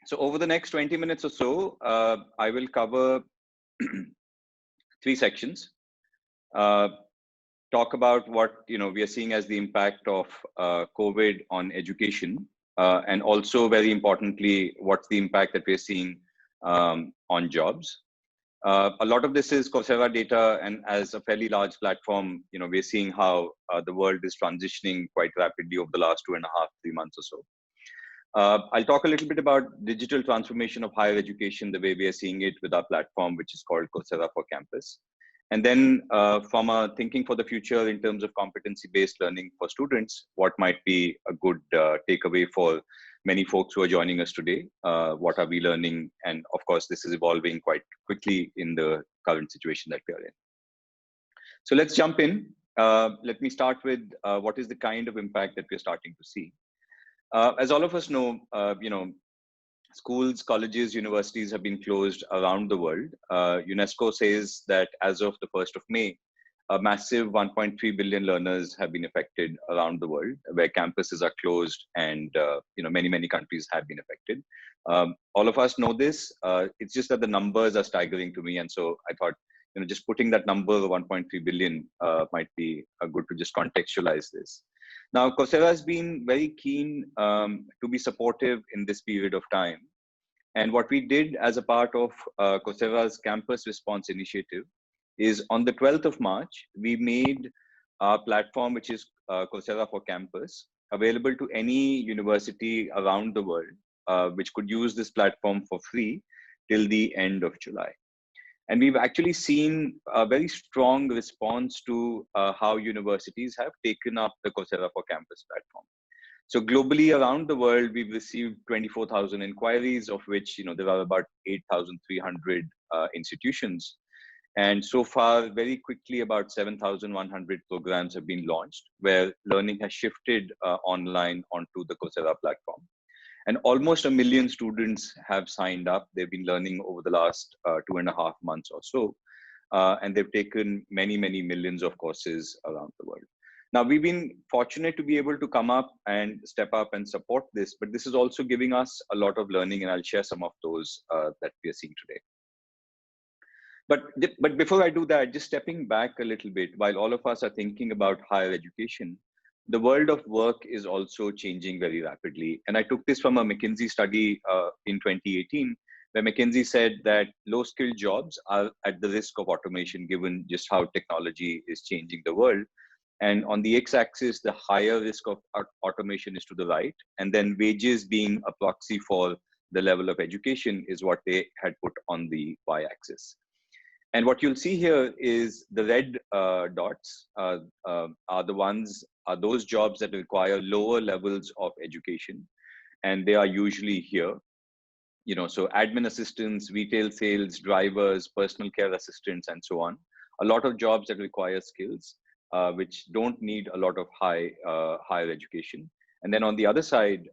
So over the next 20 minutes or so, I will cover three sections. Talk about what we are seeing as the impact of COVID on education, and also very importantly, what's the impact that we're seeing on jobs. A lot of this is Coursera data, and as a fairly large platform, we're seeing how the world is transitioning quite rapidly over the last 2.5, 3 months or so. I'll talk a little bit about digital transformation of higher education, the way we are seeing it with our platform, which is called Coursera for Campus. And then from a thinking for the future in terms of competency-based learning for students, what might be a good takeaway for many folks who are joining us today? What are we learning? And of course, this is evolving quite quickly in the current situation that we are in. So let's jump in. Let me start with what is the kind of impact that we're starting to see. As all of us know, schools, colleges, universities have been closed around the world. UNESCO says that as of the 1st of May, a massive 1.3 billion learners have been affected around the world, where campuses are closed, and many countries have been affected. All of us know this. It's just that the numbers are staggering to me, and so I thought, just putting that number of 1.3 billion might be good to just contextualize this. Now, Coursera has been very keen to be supportive in this period of time. And what we did as a part of Coursera's Campus Response Initiative is on the 12th of March, we made our platform, which is Coursera for Campus, available to any university around the world, which could use this platform for free till the end of July. And we've actually seen a very strong response to how universities have taken up the Coursera for Campus platform. So globally around the world, we've received 24,000 inquiries, of which there are about 8,300 institutions. And so far, very quickly, about 7,100 programs have been launched, where learning has shifted online onto the Coursera platform. And almost 1 million students have signed up. They've been learning over the last 2.5 months or so. And they've taken many millions of courses around the world. Now, we've been fortunate to be able to come up and step up and support this, but this is also giving us a lot of learning, and I'll share some of those that we are seeing today. But before I do that, just stepping back a little bit, while all of us are thinking about higher education, the world of work is also changing very rapidly. And I took this from a McKinsey study in 2018, where McKinsey said that low-skilled jobs are at the risk of automation, given just how technology is changing the world. And on the x-axis, the higher risk of automation is to the right. And then wages being a proxy for the level of education is what they had put on the y-axis. And what you'll see here is the red dots are those jobs that require lower levels of education. And they are usually here. So admin assistants, retail sales, drivers, personal care assistants, and so on. A lot of jobs that require skills, which don't need a lot of higher education. And then on the other side,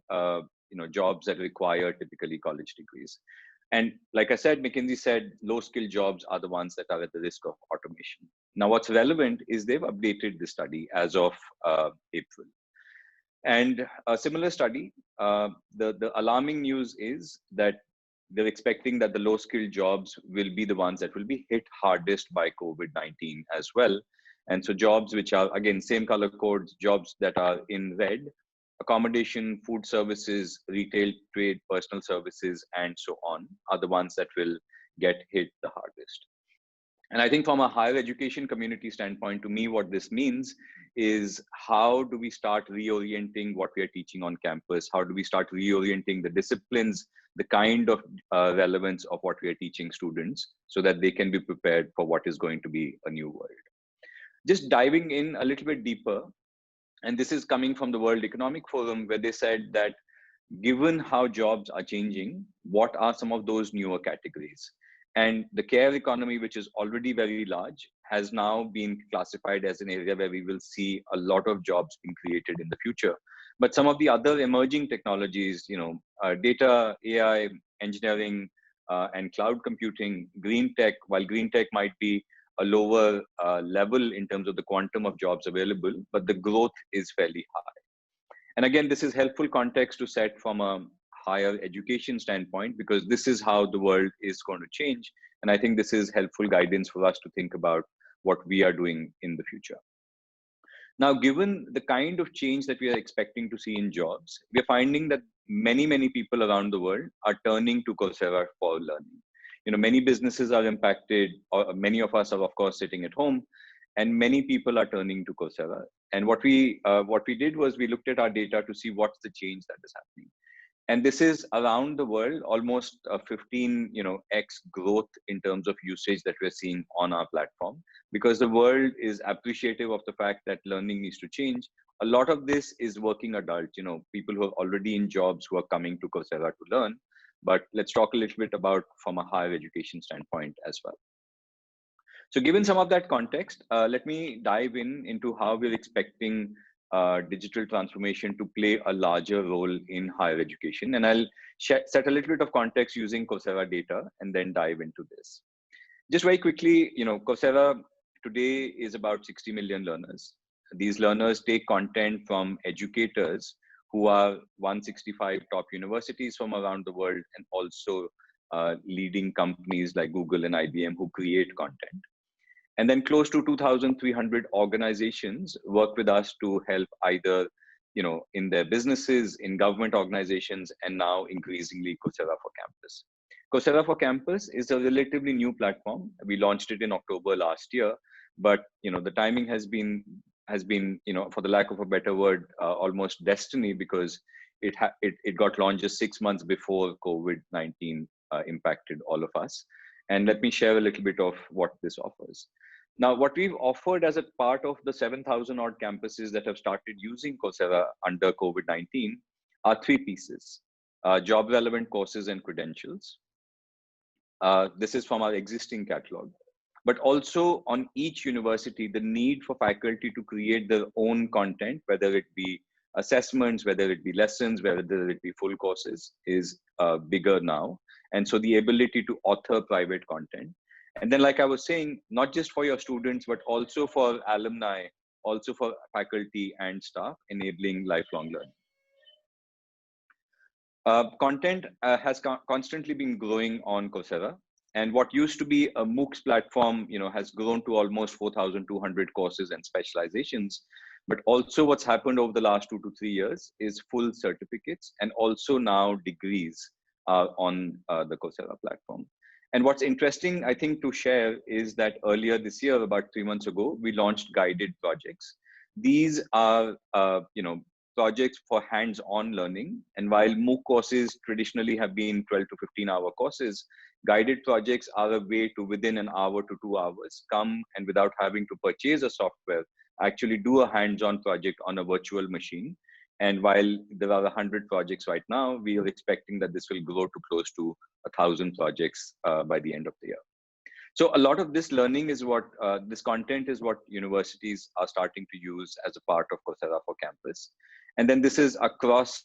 jobs that require typically college degrees. And like I said, McKinsey said low-skilled jobs are the ones that are at the risk of automation. Now, what's relevant is they've updated the study as of April. And a similar study, the alarming news is that they're expecting that the low-skilled jobs will be the ones that will be hit hardest by COVID-19 as well. And so jobs which are, again, same color codes, jobs that are in red, accommodation, food services, retail, trade, personal services, and so on, are the ones that will get hit the hardest. And I think from a higher education community standpoint, to me, what this means is how do we start reorienting what we are teaching on campus? How do we start reorienting the disciplines, the kind of relevance of what we are teaching students, so that they can be prepared for what is going to be a new world? Just diving in a little bit deeper, and this is coming from the World Economic Forum, where they said that given how jobs are changing, what are some of those newer categories? And the care economy, which is already very large, has now been classified as an area where we will see a lot of jobs being created in the future. But some of the other emerging technologies, data, AI, engineering, and cloud computing, green tech, while green tech might be a lower level in terms of the quantum of jobs available, but the growth is fairly high. And again, this is helpful context to set from a higher education standpoint, because this is how the world is going to change. And I think this is helpful guidance for us to think about what we are doing in the future. Now, given the kind of change that we are expecting to see in jobs, we are finding that many people around the world are turning to Coursera for learning. Many businesses are impacted, or many of us are, of course, sitting at home, and many people are turning to Coursera. And what we did was we looked at our data to see what's the change that is happening. And this is around the world, almost 15 x growth in terms of usage that we're seeing on our platform, because the world is appreciative of the fact that learning needs to change. A lot of this is working adults, people who are already in jobs who are coming to Coursera to learn. But let's talk a little bit about from a higher education standpoint as well. So given some of that context, let me dive into how we're expecting digital transformation to play a larger role in higher education. And I'll set a little bit of context using Coursera data and then dive into this. Just very quickly, Coursera today is about 60 million learners. These learners take content from educators who are 165 top universities from around the world, and also leading companies like Google and IBM who create content. And then close to 2,300 organizations work with us to help either, in their businesses, in government organizations, and now increasingly Coursera for Campus. Coursera for Campus is a relatively new platform. We launched it in October last year, but the timing has been, for the lack of a better word, almost destiny, because it got launched just 6 months before COVID-19 impacted all of us. And let me share a little bit of what this offers. Now, what we've offered as a part of the 7,000 odd campuses that have started using Coursera under COVID-19 are 3 pieces: job relevant courses and credentials. This is from our existing catalog. But also on each university, the need for faculty to create their own content, whether it be assessments, whether it be lessons, whether it be full courses, is bigger now. And so the ability to author private content. And then, like I was saying, not just for your students, but also for alumni, also for faculty and staff, enabling lifelong learning. Content has constantly been growing on Coursera. And what used to be a MOOCs platform, has grown to almost 4,200 courses and specializations. But also what's happened over the last 2 to 3 years is full certificates and also now degrees on the Coursera platform. And what's interesting, I think, to share is that earlier this year, about 3 months ago, we launched guided projects. These are, projects for hands-on learning. And while MOOC courses traditionally have been 12 to 15-hour courses, guided projects are a way to, within an hour to 2 hours, come and without having to purchase a software, actually do a hands-on project on a virtual machine. And while there are 100 projects right now, we are expecting that this will grow to close to 1,000 projects by the end of the year. So a lot of this learning is what, this content is what universities are starting to use as a part of Coursera for Campus. And then this is across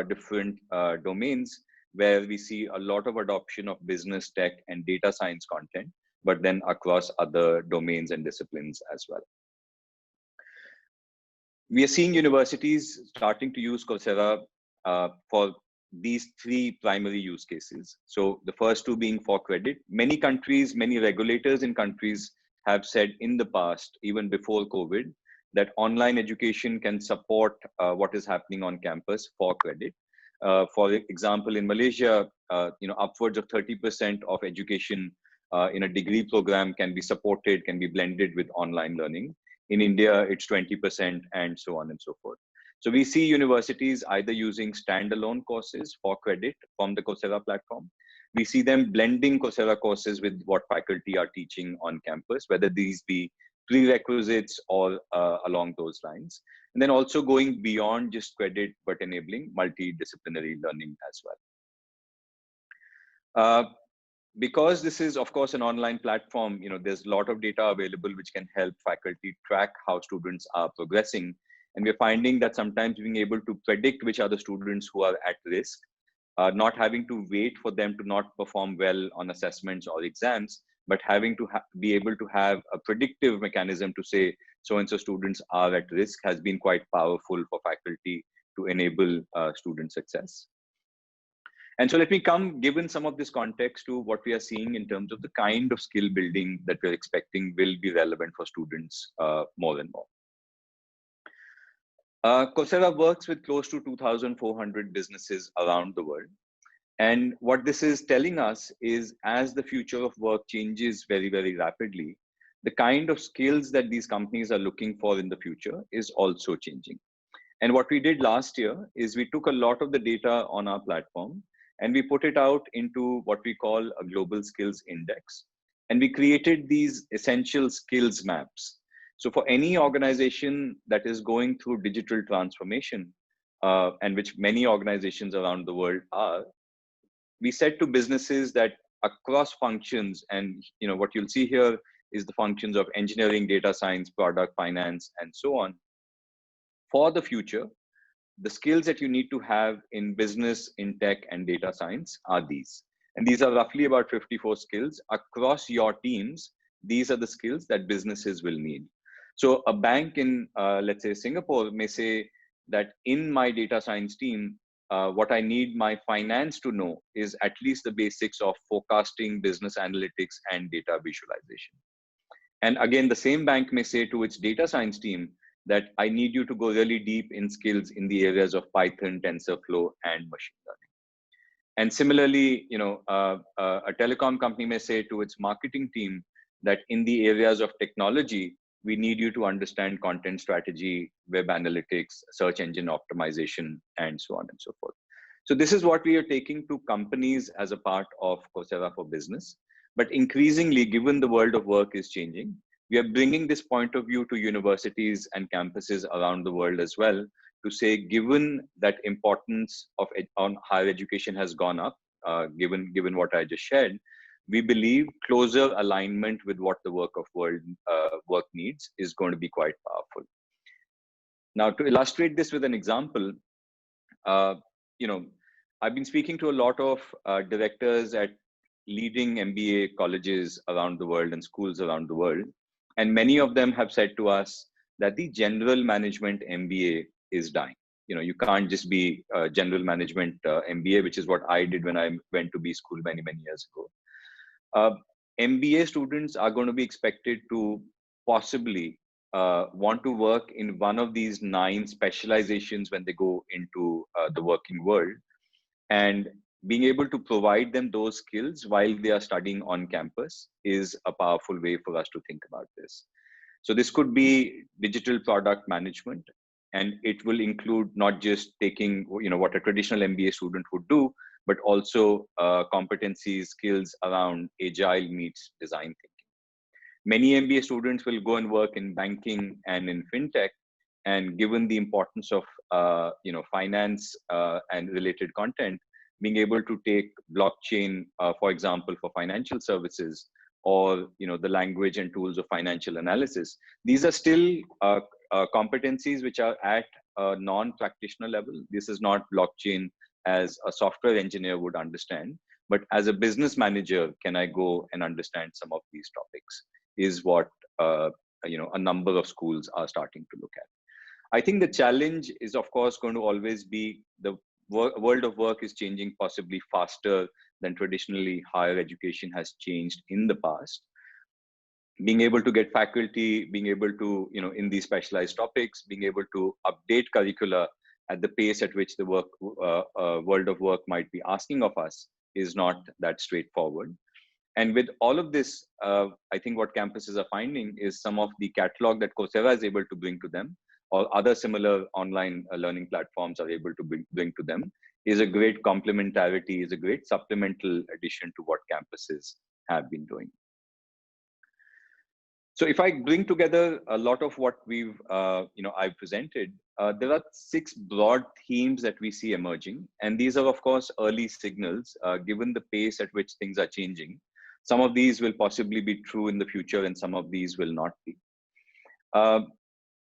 different domains, where we see a lot of adoption of business, tech, and data science content, but then across other domains and disciplines as well. We are seeing universities starting to use Coursera for these 3 primary use cases. So the first 2 being for credit. Many countries, many regulators in countries have said in the past, even before COVID, that online education can support what is happening on campus for credit. For example, in Malaysia, upwards of 30% of education in a degree program can be supported, can be blended with online learning. In India, it's 20%, and so on and so forth. So we see universities either using standalone courses for credit from the Coursera platform. We see them blending Coursera courses with what faculty are teaching on campus, whether these be prerequisites or along those lines. And then also going beyond just credit, but enabling multidisciplinary learning as well. Because this is, of course, an online platform, there's a lot of data available which can help faculty track how students are progressing. And we're finding that sometimes being able to predict which are the students who are at risk, not having to wait for them to not perform well on assessments or exams, but having to be able to have a predictive mechanism to say, so-and-so students are at risk, has been quite powerful for faculty to enable student success. And so let me come, given some of this context, to what we are seeing in terms of the kind of skill building that we're expecting will be relevant for students more and more. Coursera works with close to 2,400 businesses around the world. And what this is telling us is, as the future of work changes very, very rapidly, the kind of skills that these companies are looking for in the future is also changing. And what we did last year is we took a lot of the data on our platform and we put it out into what we call a global skills index. And we created these essential skills maps. So for any organization that is going through digital transformation, and which many organizations around the world are, we said to businesses that across functions, and what you'll see here is the functions of engineering, data science, product, finance, and so on. For the future, the skills that you need to have in business, in tech, and data science are these. And these are roughly about 54 skills across your teams. These are the skills that businesses will need. So a bank in, let's say, Singapore may say that in my data science team, what I need my finance to know is at least the basics of forecasting, business analytics, and data visualization. And again, the same bank may say to its data science team that I need you to go really deep in skills in the areas of Python, TensorFlow, and machine learning. And similarly, a telecom company may say to its marketing team that in the areas of technology, we need you to understand content strategy, web analytics, search engine optimization, and so on and so forth. So this is what we are taking to companies as a part of Coursera for Business. But increasingly, given the world of work is changing, we are bringing this point of view to universities and campuses around the world as well, to say, given that importance of on higher education has gone up, given what I just shared, we believe closer alignment with what the work needs is going to be quite powerful. Now, to illustrate this with an example, I've been speaking to a lot of directors at leading MBA colleges around the world and schools around the world. And many of them have said to us that the general management MBA is dying. You can't just be a general management MBA, which is what I did when I went to B school many, many years ago. MBA students are going to be expected to possibly want to work in one of these 9 specializations when they go into the working world, and being able to provide them those skills while they are studying on campus is a powerful way for us to think about this. So this could be digital product management, and it will include not just taking what a traditional MBA student would do, but also competencies, skills around agile meets design thinking. Many MBA students will go and work in banking and in fintech, and given the importance of finance and related content, being able to take blockchain, for example, for financial services, or the language and tools of financial analysis, these are still competencies which are at a non-practitioner level. This is not blockchain as a software engineer would understand, but as a business manager, can I go and understand some of these topics, is what a number of schools are starting to look at. I think the challenge is, of course, going to always be the world of work is changing possibly faster than traditionally higher education has changed in the past. Being able to get faculty, being able to, in these specialized topics, being able to update curricula at the pace at which the world of work might be asking of us is not that straightforward. And with all of this, I think what campuses are finding is some of the catalog that Coursera is able to bring to them, or other similar online learning platforms are able to bring to them, is a great complementarity, is a great supplemental addition to what campuses have been doing. So if I bring together a lot of what we've, I've presented, there are 6 broad themes that we see emerging. And these are, of course, early signals, given the pace at which things are changing. Some of these will possibly be true in the future, and some of these will not be.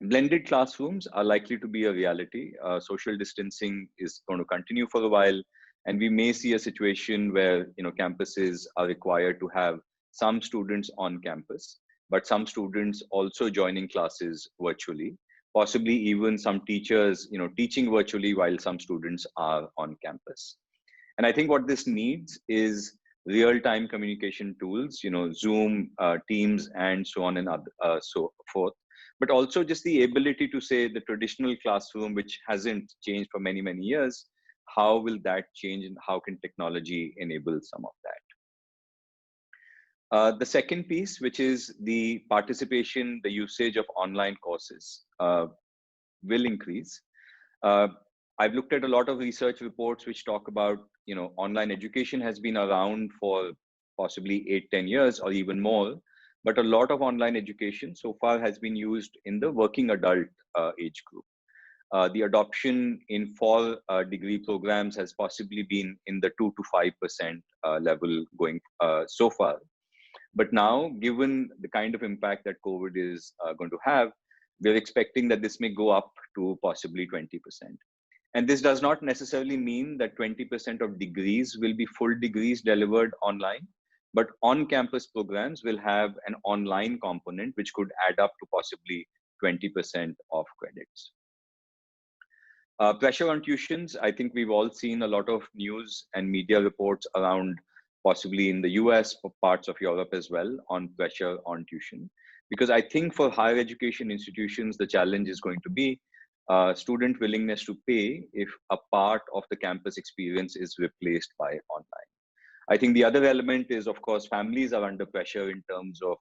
Blended classrooms are likely to be a reality. Social distancing is going to continue for a while, and we may see a situation where campuses are required to have some students on campus, but some students also joining classes virtually, possibly even some teachers teaching virtually while some students are on campus. And I think what this needs is real-time communication tools, Zoom, Teams, and so on and so forth. But also just the ability to say the traditional classroom, which hasn't changed for many, many years, how will that change and how can technology enable some of that? The second piece, which is the participation, the usage of online courses will increase. I've looked at a lot of research reports which talk about, online education has been around for possibly 8-10 years or even more, but a lot of online education so far has been used in the working adult age group. The adoption in fall degree programs has possibly been in the 2 to 5% level going so far. But now, given the kind of impact that COVID is going to have, we're expecting that this may go up to possibly 20%. And this does not necessarily mean that 20% of degrees will be full degrees delivered online, but on-campus programs will have an online component, which could add up to possibly 20% of credits. Pressure on tuitions. I think we've all seen a lot of news and media reports around, possibly in the US, for parts of Europe as well, on pressure on tuition. Because I think for higher education institutions, the challenge is going to be student willingness to pay if a part of the campus experience is replaced by online. I think the other element is, of course, families are under pressure in terms of,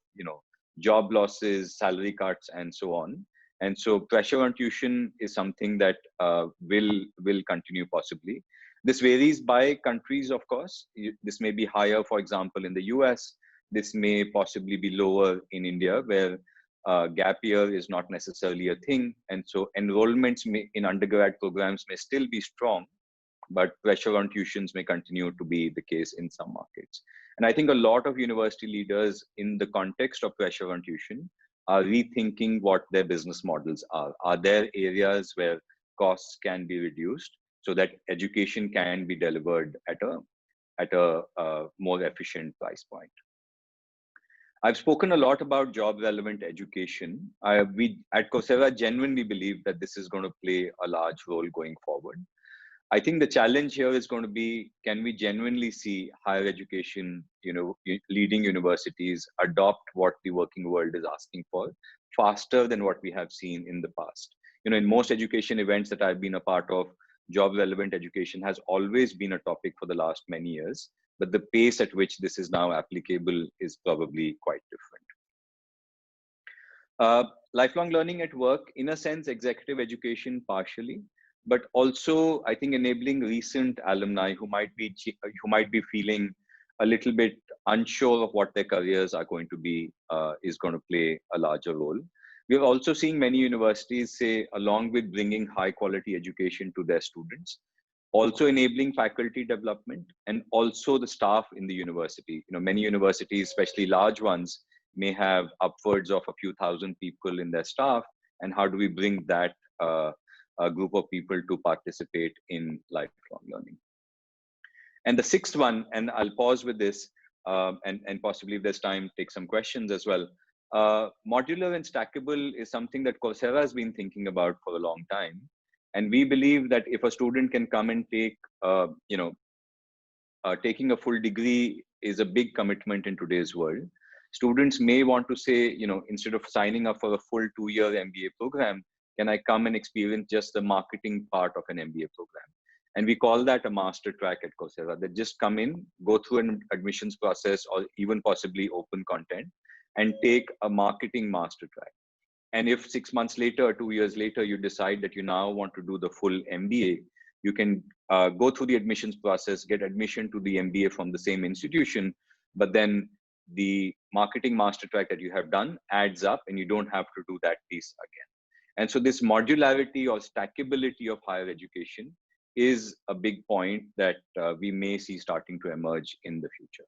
job losses, salary cuts, and so on. And so pressure on tuition is something that will continue possibly. This varies by countries, of course. This may be higher, for example, in the US. This may possibly be lower in India, where gap year is not necessarily a thing. And so enrollments in undergrad programs may still be strong, but pressure on tuitions may continue to be the case in some markets. And I think a lot of university leaders, in the context of pressure on tuition, are rethinking what their business models are. Are there areas where costs can be reduced so that education can be delivered at a more efficient price point? I've spoken a lot about job relevant education. We at Coursera genuinely believe that this is going to play a large role going forward. I think the challenge here is going to be, can we genuinely see higher education, leading universities adopt what the working world is asking for faster than what we have seen in the past? In most education events that I've been a part of, job relevant education has always been a topic for the last many years, but the pace at which this is now applicable is probably quite different. Lifelong learning at work, in a sense, executive education partially, but also I think enabling recent alumni who might be feeling a little bit unsure of what their careers are going to be is going to play a larger role. We're also seeing many universities say, along with bringing high quality education to their students, also enabling faculty development and also the staff in the university. Many universities, especially large ones, may have upwards of a few thousand people in their staff. And how do we bring that a group of people to participate in lifelong learning? And the sixth one, and I'll pause with this, and possibly if there's time, take some questions as well. Modular and stackable is something that Coursera has been thinking about for a long time. And we believe that if a student can come and take, taking a full degree is a big commitment in today's world. Students may want to say, instead of signing up for a full 2-year MBA program, can I come and experience just the marketing part of an MBA program? And we call that a master track at Coursera. They just come in, go through an admissions process or even possibly open content and take a marketing master track. And if 6 months later, 2 years later, you decide that you now want to do the full MBA, you can go through the admissions process, get admission to the MBA from the same institution, but then the marketing master track that you have done adds up and you don't have to do that piece again. And so this modularity or stackability of higher education is a big point that we may see starting to emerge in the future.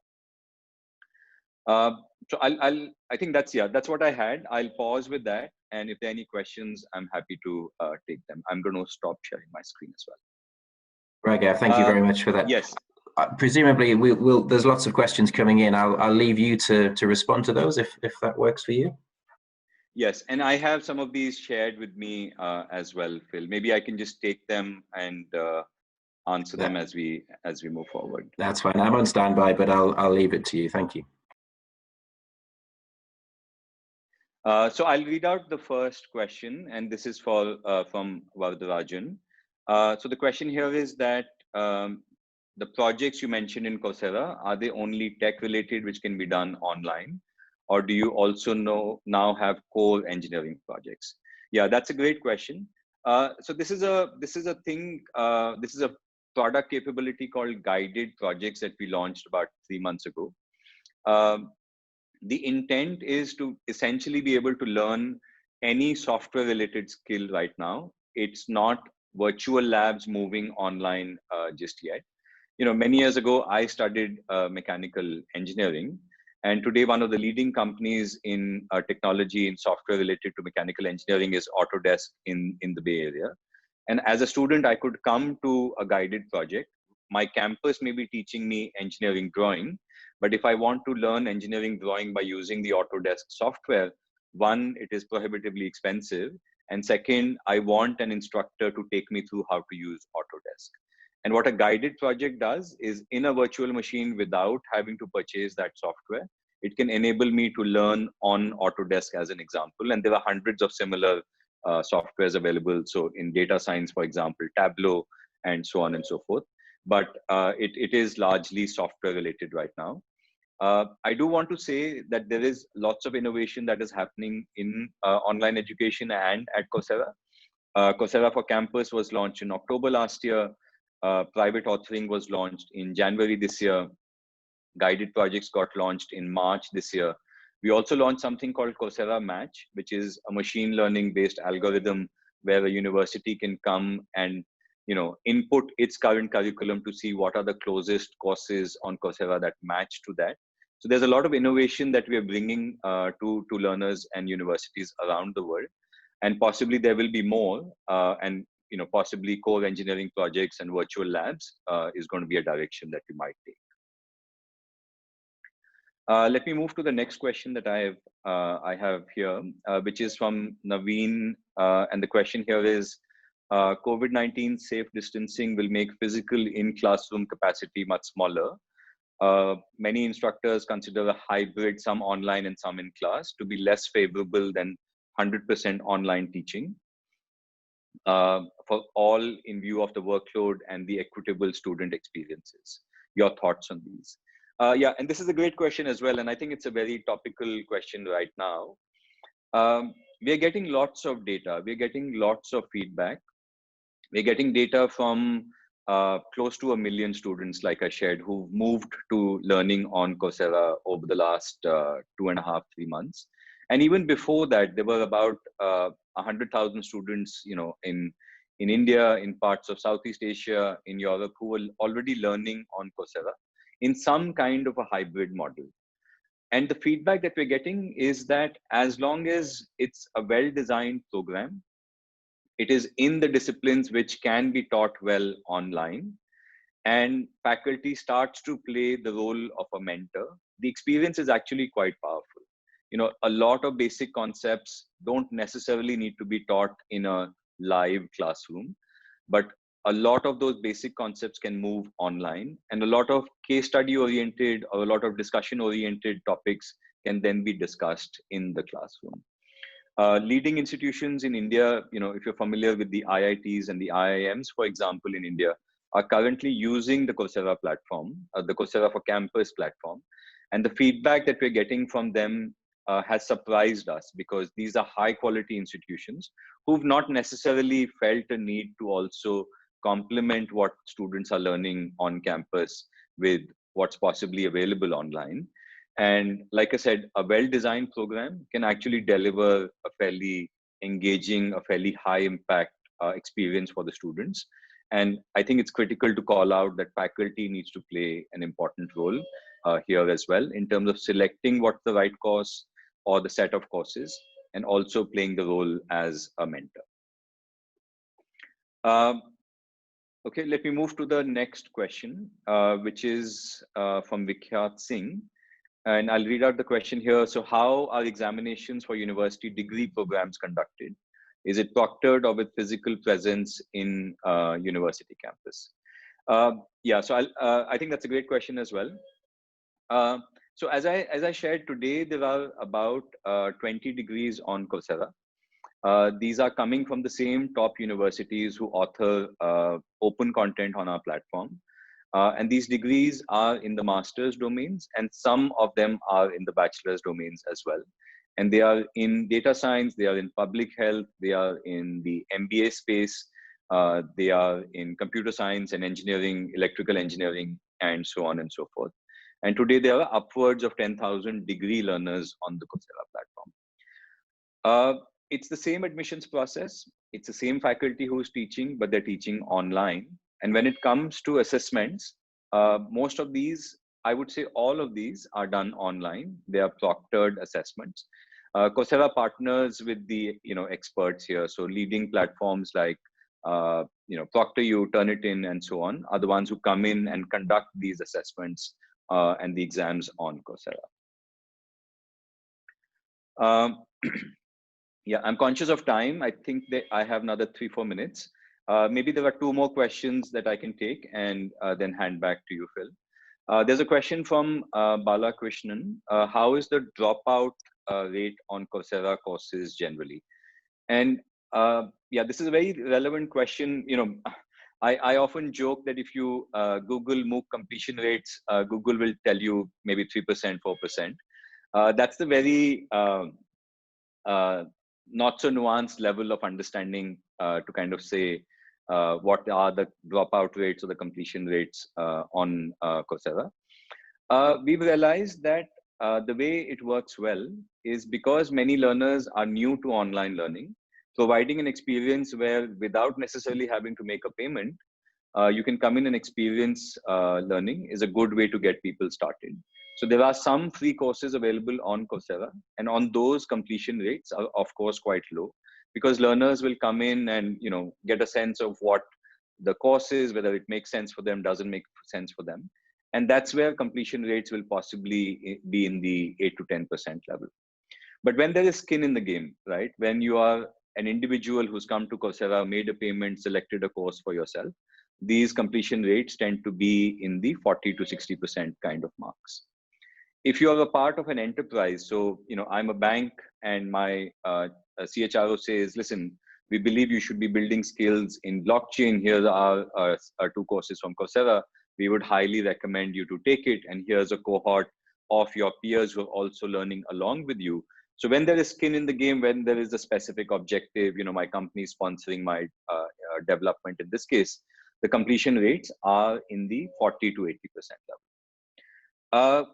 So I think that's what I had. I'll pause with that. And if there are any questions, I'm happy to take them. I'm going to stop sharing my screen as well. Raghav, thank you very much for that. Yes. Presumably, there's lots of questions coming in. I'll leave you to respond to those if that works for you. Yes, and I have some of these shared with me as well, Phil. Maybe I can just take them and answer them as we move forward. That's fine. I'm on standby, but I'll leave it to you. Thank you. So I'll read out the first question, and this is from Vardarajan. So the question here is that the projects you mentioned in Coursera, are they only tech related, which can be done online, or do you also now have core engineering projects? Yeah, that's a great question. So this is a product capability called guided projects that we launched about 3 months ago. The intent is to essentially be able to learn any software related skill right now. It's not virtual labs moving online just yet. Many years ago, I studied mechanical engineering, and today one of the leading companies in technology and software related to mechanical engineering is Autodesk in the Bay Area. And as a student, I could come to a guided project. My campus may be teaching me engineering drawing, but if I want to learn engineering drawing by using the Autodesk software, one, it is prohibitively expensive. And second, I want an instructor to take me through how to use Autodesk. And what a guided project does is, in a virtual machine without having to purchase that software, it can enable me to learn on Autodesk as an example. And there are hundreds of similar softwares available. So in data science, for example, Tableau, and so on and so forth. But it is largely software related right now. I do want to say that there is lots of innovation that is happening in online education and at Coursera. Coursera for Campus was launched in October last year. Private authoring was launched in January this year. Guided projects got launched in March this year. We also launched something called Coursera Match, which is a machine learning based algorithm where a university can come and input its current curriculum to see what are the closest courses on Coursera that match to that. So there's a lot of innovation that we are bringing to learners and universities around the world, and possibly there will be more. And possibly core engineering projects and virtual labs is going to be a direction that we might take. Let me move to the next question that I have here, which is from Naveen, and the question here is, COVID-19 safe distancing will make physical in-classroom capacity much smaller. Many instructors consider a hybrid, some online and some in class, to be less favorable than 100% online teaching, for all in view of the workload and the equitable student experiences. Your thoughts on these? Yeah, and this is a great question as well, and I think it's a very topical question right now. We are getting lots of data. We're getting lots of feedback. We're getting data from close to 1 million students, like I shared, who moved to learning on Coursera over the last 2.5-3 months. And even before that, there were about 100,000 students, in India, in parts of Southeast Asia, in Europe, who were already learning on Coursera in some kind of a hybrid model. And the feedback that we're getting is that as long as it's a well-designed program, it is in the disciplines which can be taught well online, and faculty starts to play the role of a mentor, the experience is actually quite powerful. A lot of basic concepts don't necessarily need to be taught in a live classroom, but a lot of those basic concepts can move online, and a lot of case study oriented or a lot of discussion oriented topics can then be discussed in the classroom. Leading institutions in India, if you're familiar with the IITs and the IIMs, for example, in India, are currently using the Coursera platform, the Coursera for Campus platform. And the feedback that we're getting from them has surprised us, because these are high quality institutions who've not necessarily felt a need to also complement what students are learning on campus with what's possibly available online. And like I said, a well-designed program can actually deliver a fairly engaging, a fairly high impact experience for the students. And I think it's critical to call out that faculty needs to play an important role here as well, in terms of selecting what's the right course or the set of courses, and also playing the role as a mentor. Okay, let me move to the next question, which is from Vikhyat Singh. And I'll read out the question here. So how are examinations for university degree programs conducted? Is it proctored or with physical presence in university campus? Yeah, so I think that's a great question as well. So as I shared today, there are about 20 degrees on Coursera. These are coming from the same top universities who author open content on our platform. And these degrees are in the master's domains, and some of them are in the bachelor's domains as well. And they are in data science, they are in public health, they are in the MBA space, they are in computer science and engineering, electrical engineering, and so on and so forth. And today there are upwards of 10,000 degree learners on the Coursera platform. It's the same admissions process. It's the same faculty who's teaching, but they're teaching online. And when it comes to assessments, most of these, I would say all of these are done online. They are proctored assessments. Coursera partners with the experts here. So leading platforms like ProctorU, Turnitin, and so on are the ones who come in and conduct these assessments and the exams on Coursera. Yeah, I'm conscious of time. I think that I have another 3-4 minutes. Maybe there are 2 more questions that I can take and then hand back to you, Phil. There's a question from Bala Krishnan. How is the dropout rate on Coursera courses generally? And yeah, this is a very relevant question. I often joke that if you Google MOOC completion rates, Google will tell you maybe 3%, 4%. That's the very not so nuanced level of understanding to kind of say what are the dropout rates or the completion rates on Coursera. We've realized that the way it works well is because many learners are new to online learning, providing an experience where without necessarily having to make a payment, you can come in and experience learning is a good way to get people started. So there are some free courses available on Coursera, and on those completion rates are of course quite low because learners will come in and get a sense of what the course is, whether it makes sense for them, doesn't make sense for them. And that's where completion rates will possibly be in the 8 to 10% level. But when there is skin in the game, right? When you are an individual who's come to Coursera, made a payment, selected a course for yourself, these completion rates tend to be in the 40 to 60% kind of marks. If you are a part of an enterprise, so I'm a bank and my CHRO says, listen, we believe you should be building skills in blockchain. Here are 2 courses from Coursera. We would highly recommend you to take it. And here's a cohort of your peers who are also learning along with you. So when there is skin in the game, when there is a specific objective, my company is sponsoring my development in this case, the completion rates are in the 40 to 80% level.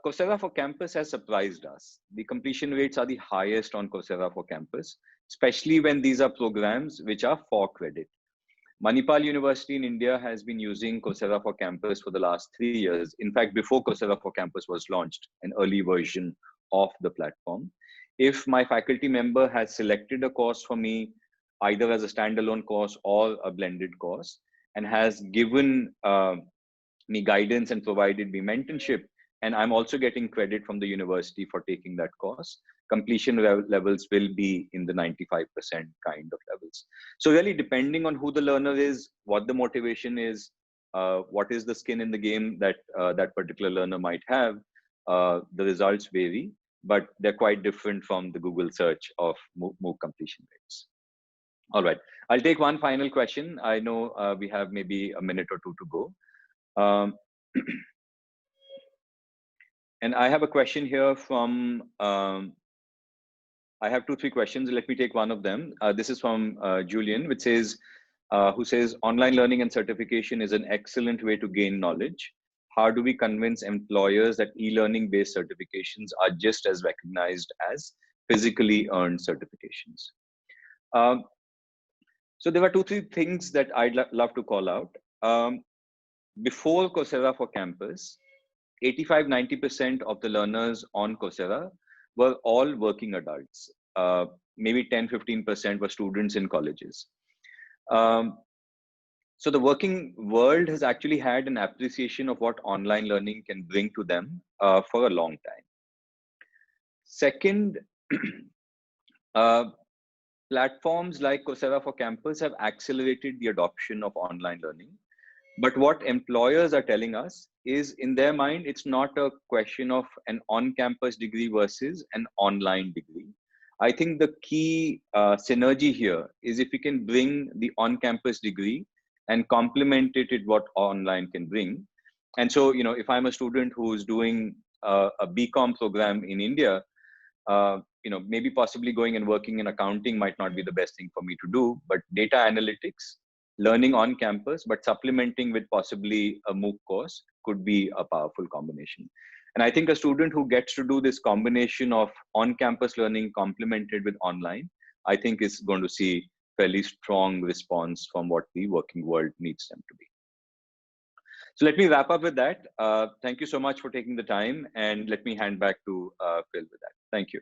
Coursera for Campus has surprised us. The completion rates are the highest on Coursera for Campus, especially when these are programs which are for credit. Manipal University in India has been using Coursera for Campus for the last 3 years. In fact, before Coursera for Campus was launched, an early version of the platform. If my faculty member has selected a course for me, either as a standalone course or a blended course, and has given me guidance and provided me mentorship, and I'm also getting credit from the university for taking that course, completion levels will be in the 95% kind of levels. So really depending on who the learner is, what the motivation is, what is the skin in the game that that particular learner might have, the results vary, but they're quite different from the Google search of MOOC completion rates. All right, I'll take one final question. I know we have maybe a minute or 2 to go. And I have a question here from, I have 2-3 questions. Let me take one of them. This is from Julian, which says, who says, online learning and certification is an excellent way to gain knowledge. How do we convince employers that e-learning based certifications are just as recognized as physically earned certifications? So there are 2-3 things that I'd love to call out. Before Coursera for Campus, 85-90% of the learners on Coursera were all working adults. Maybe 10-15% were students in colleges. So the working world has actually had an appreciation of what online learning can bring to them for a long time. Second, platforms like Coursera for Campus have accelerated the adoption of online learning. But what employers are telling us is, in their mind, it's not a question of an on-campus degree versus an online degree. I think the key synergy here is if we can bring the on-campus degree and complement it with what online can bring. And so, if I'm a student who's doing a BCom program in India, maybe possibly going and working in accounting might not be the best thing for me to do, but data analytics, learning on campus, but supplementing with possibly a MOOC course could be a powerful combination. And I think a student who gets to do this combination of on-campus learning complemented with online, I think is going to see fairly strong response from what the working world needs them to be. So let me wrap up with that. Thank you so much for taking the time, and let me hand back to Phil with that. Thank you.